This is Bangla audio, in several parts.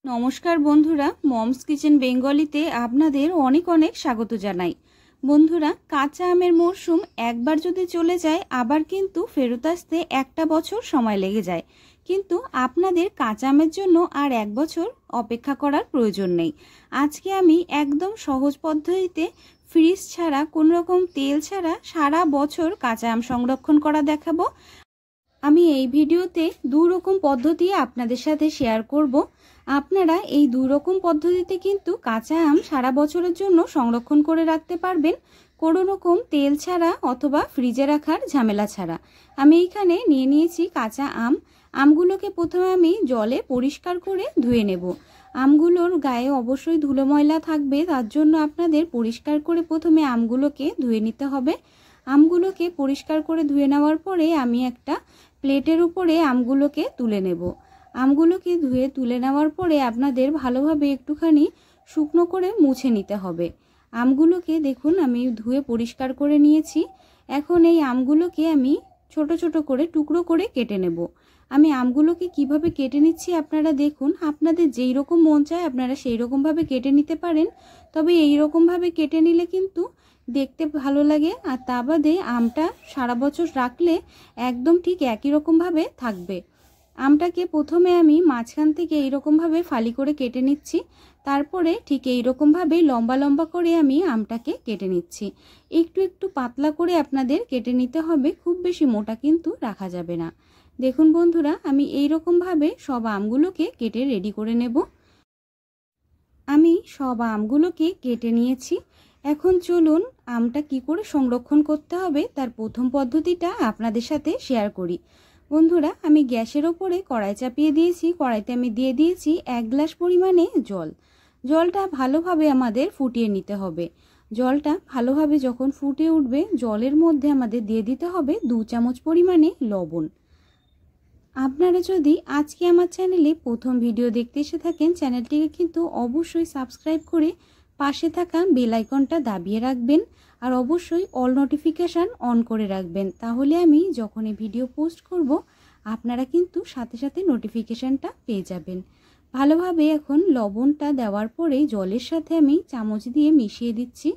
নমস্কার বন্ধুরা, মমস কিচেন বেঙ্গলিতে আপনাদের অনেক অনেক স্বাগত জানাই। বন্ধুরা, কাঁচা আমের মরশুম একবার যদি চলে যায় আবার কিন্তু ফেরত আসতে একটা বছর সময় লেগে যায়, কিন্তু আপনাদের কাঁচা আমের জন্য আর এক বছর অপেক্ষা করার প্রয়োজন নেই। আজকে আমি একদম সহজ পদ্ধতিতে ফ্রিজ ছাড়া, কোনো রকম তেল ছাড়া সারা বছর কাঁচা আম সংরক্ষণ করা দেখাবো। আমি এই ভিডিওতে দু রকম পদ্ধতি আপনাদের সাথে শেয়ার করব। আপনারা এই দু রকম পদ্ধতিতে কিন্তু কাঁচা আম সারা বছরের জন্য সংরক্ষণ করে রাখতে পারবেন, কোনো রকম তেল ছাড়া অথবা ফ্রিজে রাখার ঝামেলা ছাড়া। আমি এখানে নিয়ে নিয়েছি কাঁচা আম। আমগুলোকে প্রথমে আমি জলে পরিষ্কার করে ধুয়ে নেব। আমগুলোর গায়ে অবশ্যই ধুলো ময়লা থাকবে, তার জন্য আপনাদের পরিষ্কার করে প্রথমে আমগুলোকে ধুয়ে নিতে হবে। আমগুলোকে পরিষ্কার করে ধুয়ে নেওয়ার পরে আমি একটা প্লেটের উপরে আমগুলোকে তুলে নেব। আমগুলোকে ধুয়ে তুলে নেওয়ার পরে আপনাদের ভালোভাবে একটুখানি শুকনো করে মুছে নিতে হবে। আমগুলোকে দেখুন আমি ধুয়ে পরিষ্কার করে নিয়েছি। এখন এই আমগুলোকে আমি ছোট ছোট করে টুকরো করে কেটে নেব। আমি আমগুলোকে কিভাবে কেটে নিচ্ছি আপনারা দেখুন। আপনাদের যেই রকম মন চায় আপনারা সেই রকমভাবে কেটে নিতে পারেন, তবে এই রকমভাবে কেটে নিলে কিন্তু দেখতে ভালো লাগে, আর তা বাদে আমটা সারা বছর রাখলে একদম ঠিক একই রকমভাবে থাকবে। আমটাকে প্রথমে আমি মাঝখান থেকে এইরকমভাবে ফালি করে কেটে নিচ্ছি, তারপরে ঠিক এইরকমভাবে লম্বা লম্বা করে আমি আমটাকে কেটে নিচ্ছি। একটু একটু পাতলা করে আপনাদের কেটে নিতে হবে, খুব বেশি মোটা কিন্তু রাখা যাবে না। দেখুন বন্ধুরা, আমি এইরকমভাবে সব আমগুলোকে কেটে রেডি করে নেব। আমি সব আমগুলোকে কেটে নিয়েছি। এখন চলুন আমটা কি করে সংরক্ষণ করতে হবে তার প্রথম পদ্ধতিটা আপনাদের সাথে শেয়ার করি। বন্ধুরা, আমি গ্যাসের ওপরে কড়াই চাপিয়ে দিয়েছি। কড়াইতে আমি দিয়ে দিয়েছি 1 গ্লাস পরিমাণে জল। জলটা ভালোভাবে আমাদের ফুটিয়ে নিতে হবে। জলটা ভালোভাবে যখন ফুটে উঠবে, জলের মধ্যে আমাদের দিয়ে দিতে হবে 2 চামচ পরিমাণে লবণ। আপনারা যদি আজকে আমার চ্যানেলে প্রথম ভিডিও দেখতে এসে থাকেন, চ্যানেলটিকে কিন্তু অবশ্যই সাবস্ক্রাইব করে পাশে থাকা বেল আইকনটা দাবিয়ে রাখবেন, আর অবশ্যই অল নোটিফিকেশান অন করে রাখবেন। তাহলে আমি যখন এই ভিডিও পোস্ট করব আপনারা কিন্তু সাথে সাথে নোটিফিকেশানটা পেয়ে যাবেন। ভালোভাবে এখন লবণটা দেওয়ার পরে জলের সাথে আমি চামচ দিয়ে মিশিয়ে দিচ্ছি।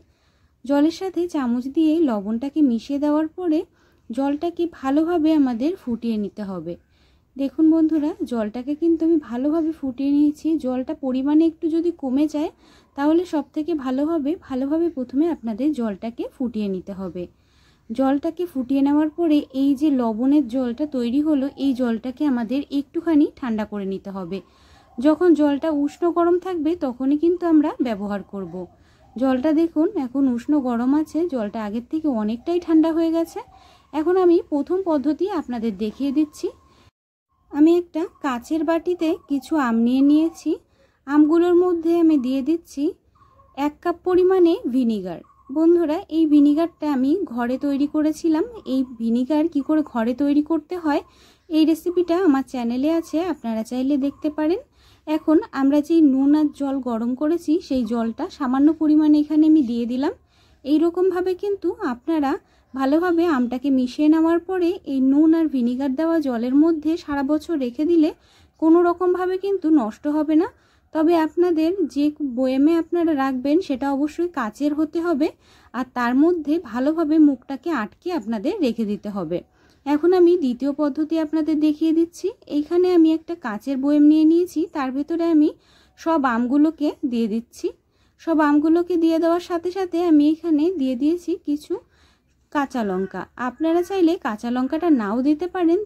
জলের সাথে চামচ দিয়ে লবণটাকে মিশিয়ে দেওয়ার পরে জলটাকে ভালোভাবে আমাদের ফুটিয়ে নিতে হবে। দেখুন বন্ধুরা, জলটাকে কিন্তু আমি ভালোভাবে ফুটিয়ে নিয়েছি। জলটা পরিমাণে একটু যদি কমে যায় তাহলে সব থেকে ভালো হবে। ভালোভাবে প্রথমে আপনাদের জলটাকে ফুটিয়ে নিতে হবে। জলটাকে ফুটিয়ে নেওয়ার পরে এই যে লবণের জলটা তৈরি হলো, এই জলটাকে আমাদের একটুখানি ঠান্ডা করে নিতে হবে। যখন জলটা উষ্ণ গরম থাকবে তখনই কিন্তু আমরা ব্যবহার করব। জলটা দেখুন এখন উষ্ণ গরম আছে, জলটা আগের থেকে অনেকটাই ঠান্ডা হয়ে গেছে। এখন আমি প্রথম পদ্ধতি আপনাদের দেখিয়ে দিচ্ছি। আমি একটা কাচের বাটিতে কিছু আম নিয়ে নিয়েছি। আমগুলোর মধ্যে আমি দিয়ে দিচ্ছি 1 কাপ পরিমাণে ভিনিগার। বন্ধুরা, এই ভিনিগারটা আমি ঘরে তৈরি করেছিলাম। এই ভিনিগার কি করে ঘরে তৈরি করতে হয় এই রেসিপিটা আমার চ্যানেলে আছে, আপনারা চাইলে দেখতে পারেন। এখন আমরা যেই নুন আর জল গরম করেছি সেই জলটা সামান্য পরিমাণে এখানে আমি দিয়ে দিলাম। এই রকমভাবে কিন্তু আপনারা ভালোভাবে আমটাকে মিশিয়ে নেওয়ার পরে এই নুন আর ভিনিগার দেওয়া জলের মধ্যে সারা বছর রেখে দিলে কোনো রকমভাবে কিন্তু নষ্ট হবে না। তবে আপনাদের যে বয়েমে আপনারা রাখবেন সেটা অবশ্যই কাচের হতে হবে, আর তার মধ্যে ভালোভাবে মুখটাকে আটকে আপনাদের রেখে দিতে হবে। এখন আমি দ্বিতীয় পদ্ধতি আপনাদের দেখিয়ে দিচ্ছি। এইখানে আমি একটা কাচের বয়েম নিয়ে নিয়েছি, তার ভেতরে আমি সব আমগুলোকে দিয়ে দিচ্ছি। সব আমগুলোকে দিয়ে দেওয়ার সাথে সাথে আমি এখানে দিয়ে দিয়েছি কিছু কাঁচা লঙ্কা। আপনারা চাইলে কাঁচা লঙ্কাটা নাও দিতে পারেন।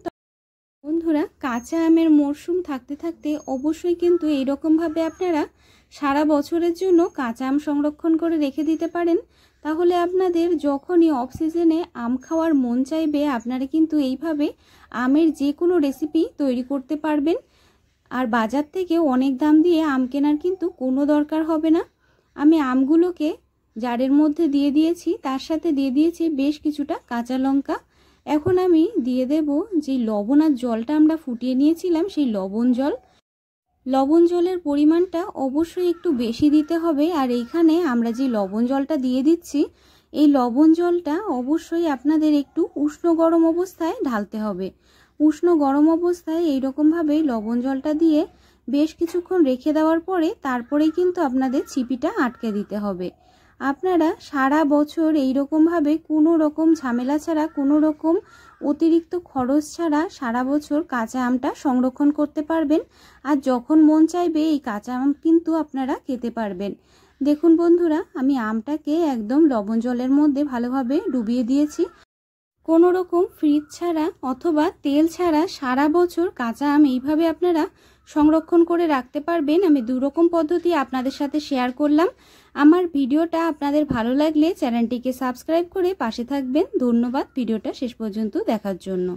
বন্ধুরা, কাঁচা আমের মরশুম থাকতে থাকতে অবশ্যই কিন্তু এইরকমভাবে আপনারা সারা বছরের জন্য কাঁচা আম সংরক্ষণ করে রেখে দিতে পারেন। তাহলে আপনাদের যখনই অফ সিজনে আম খাওয়ার মন চাইবে আপনারা কিন্তু এইভাবে আমের যে কোনো রেসিপি তৈরি করতে পারবেন। আর বাজার থেকে অনেক দাম দিয়ে আম কেনার কিন্তু কোনো দরকার হবে না। আমি আমগুলোকে জারের মধ্যে দিয়ে দিয়েছি, তার সাথে দিয়ে দিয়েছি বেশ কিছুটা কাঁচা লঙ্কা। এখন আমি দিয়ে দেব যে লবণ আর জলটা আমরা ফুটিয়ে নিয়েছিলাম সেই লবণ জল। লবণ জলের পরিমাণটা অবশ্যই একটু বেশি দিতে হবে। আর এইখানে আমরা যে লবণ জলটা দিয়ে দিচ্ছি এই লবণ জলটা অবশ্যই আপনাদের একটু উষ্ণ গরম অবস্থায় ঢালতে হবে। উষ্ণ গরম অবস্থায় এইরকমভাবে লবণ জলটা দিয়ে বেশ কিছুক্ষণ রেখে দেওয়ার পরে তারপরেই কিন্তু আপনাদের ছিপিটা আটকে দিতে হবে। আপনারা সারা বছর এইরকমভাবে কোনো রকম ঝামেলা ছাড়া, কোনো রকম অতিরিক্ত খরচ ছাড়া সারা বছর কাঁচা আমটা সংরক্ষণ করতে পারবেন। আর যখন মন চাইবে এই কাঁচা আম কিন্তু আপনারা খেতে পারবেন। দেখুন বন্ধুরা, আমি আমটাকে একদম লবণ জলের মধ্যে ভালোভাবে ডুবিয়ে দিয়েছি। কোনো রকম ফ্রিজ ছাড়া অথবা তেল ছাড়া সারা বছর কাঁচা আম এইভাবে আপনারা সংরক্ষণ করে রাখতে পারবেন। আমি দুরকম পদ্ধতি আপনাদের সাথে শেয়ার করলাম। আমার ভিডিওটা আপনাদের ভালো লাগলে চ্যানেলটিকে সাবস্ক্রাইব করে পাশে থাকবেন। ধন্যবাদ ভিডিওটা শেষ পর্যন্ত দেখার জন্য।